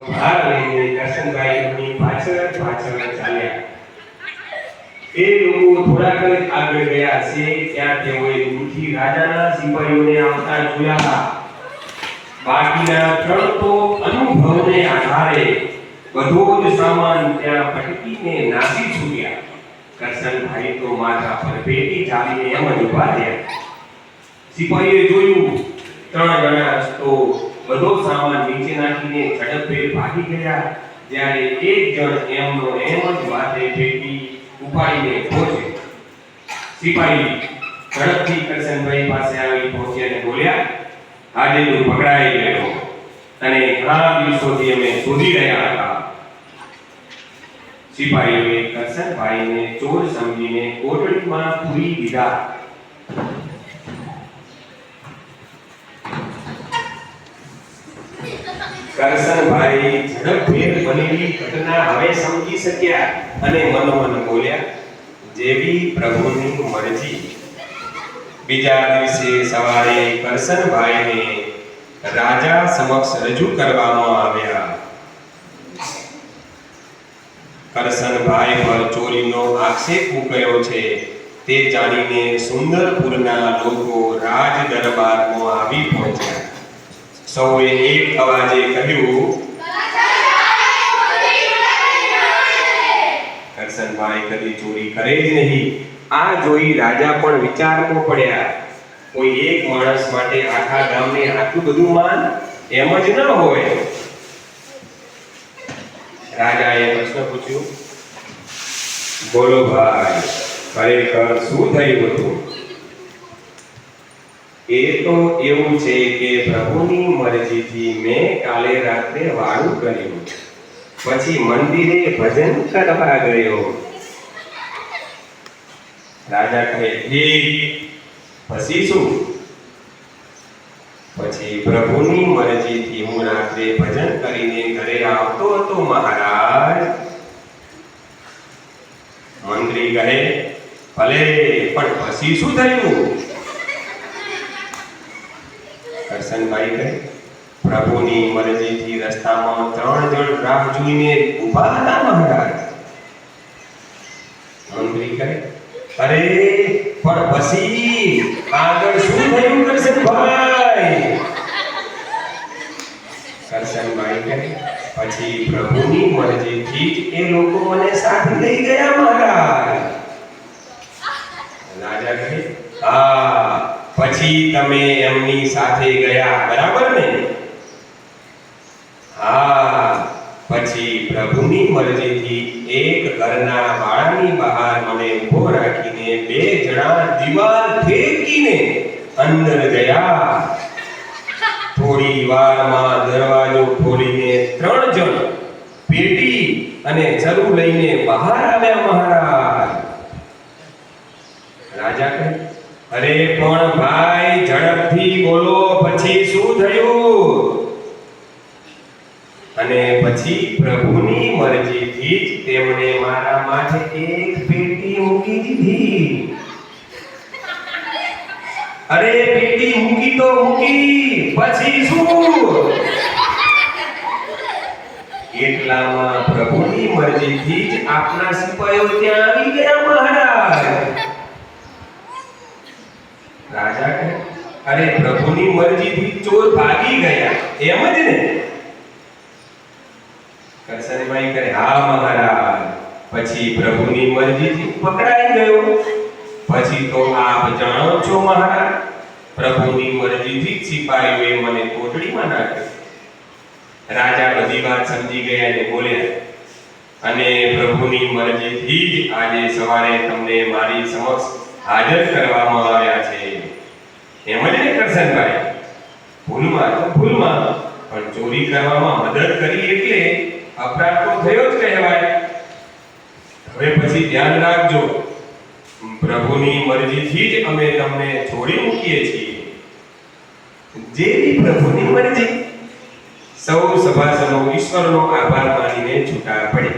ભાર લઈને કરશનભાઈની પાછળ ચાલ્યા. એ લોકો થોડાક જ આગળ ગયા છે ત્યાં તેઓએ દૂરથી રાજાના સિપાહીઓને આવતા જોયા. બાકીના ત્રણ તો અનુભવને આધારે બધો જ સામાન ત્યાં પટકીને નાસી છૂટ્યા. કરશનભાઈ તો માથા પર પેટી ચાલીને એમ જ ઊભા રહ્યા. સિપાહીએ જોયું ત્રણ જણા તો બધો સામાન નીચે નાખીને ઝડપે ભાગી ગયા. જ્યારે એક જણ એમનો એમ જ વાતે પેટી ઉપાડીને પહોંચે. સિપાહી ઝડપથી કરશનભાઈ પાસે આવી પહોંચ્યા અને બોલ્યા, આજે તું પકડાઈ ગયો અને ઘણા દિવસોથી અમે શોધી રહ્યા હતા. સિપાહીઓએ કરશનભાઈને ચોર સમજીને કોટડીમાં પૂરી દીધા. કરશનભાઈ ઝડપભેર બનેલી ઘટના હવે સમજી શક્યા અને મનોમન બોલ્યા, જેવી પ્રભુની મરજી. બીજા દિવસે સવારે કરશનભાઈને રાજા સમક્ષ રજૂ કરવામાં આવ્યા. કરશનભાઈ પર ચોરીનો આક્ષેપ મૂકાયો છે તે જાણીને સુંદરપુરના લોકો રાજ દરબારમાં આવી પહોંચ્યા. સૌએ એક અવાજે કહ્યું, કરશનભાઈ કદી ચોરી કરે જ નહીં. આ જોઈ રાજા પણ વિચારમાં પડ્યા. કોઈ એક માણસ માટે આખા ગામને આટલું બધું માન એમ જ ન હોય. રાજાએ પ્રશ્ન પૂછ્યો, બોલો ભાઈ, ખરેખર શું થયું હતું? એ તો એવું છે કે પ્રભુની મરજીથી મેં કાલે રાત્રે વાળું કર્યું, પછી મંદિરે ભજન કરવા ગયો. રાજા કહે, પછી શું? પછી પ્રભુની મરજીથી હું રાત્રે ભજન કરીને ઘરે આવતો હતો મહારાજ. મંત્રી કહે, ભલે, પણ પછી શું થયું? કરશનભાઈ કહે, પ્રભુની મરજીથી રસ્તામાં ત્રણ જણ રાહ જોઈને ઊભા હતા મહારાજ. મંત્રી કહે, અરે પણ પછી આગળ શું થયું કરશનભાઈ? કરશનભાઈ કહે, પછી પ્રભુની મરજીથી જ એ લોકો મને સાથે લઈ ગયા મહારાજ. રાજા કહે, હા, પછી તમે એમની સાથે ગયા, બરાબર ને? હા, પછી પ્રભુની મરજીથી એક ઘરના બાળાની બહાર મને ઊભો રાખીને બે જણા દીવાલ ફેંકીને અંદર ગયા. થોડી વારમાં દરવાજો ખોલીને ત્રણ જણ પેટી અને ચરુ લઈને બહાર આવ્યા મહારાજ. રાજા કહે, અરે પણ ભાઈ, ઝડપથી બોલો, પછી શું થયું? અને પછી પ્રભુની મરજીથી જ તેમણે મારા માથે એક પેટી મૂકી દીધી. અરે પેટી મૂકી તો મૂકી, પછી શું? એટલામાં પ્રભુની મરજીથી જ આપના સિપાહીઓ ત્યાં આવી ગયા મહારાજ. રાજા કહે, અરે પ્રભુની મરજીથી ચોર ભાગી ગયા, એમ જ ને? કરશનભાઈ કહે, હા મહારાજ, પછી પ્રભુની મરજીથી પકડાઈ ગયો. પછી તો આપ જાણો છો મહારાજ, પ્રભુની મરજીથી સિપાહીઓએ મને કોટડીમાં નાખ્યો. રાજા બધી વાત સમજી ગયા અને બોલ્યા, અને પ્રભુની મરજીથી જ આજે સવારે તમને મારી સમક્ષ હાજર કરવામાં આવ્યા છે. એમ જ ને કરશનભાઈ? ભૂલમાં તો ભૂલમાં, પણ ચોરી કરવામાં મદદ કરી એટલે અપરાધ તો થયો જ કહેવાય. હવે પછી ધ્યાન રાખજો, પ્રભુની મરજીથી જ અમે તમને છોડી મૂકીએ છીએ. જેવી પ્રભુની મરજી. સૌ સભાસદો ઈશ્વરનો આભાર માનીને છૂટા પડે.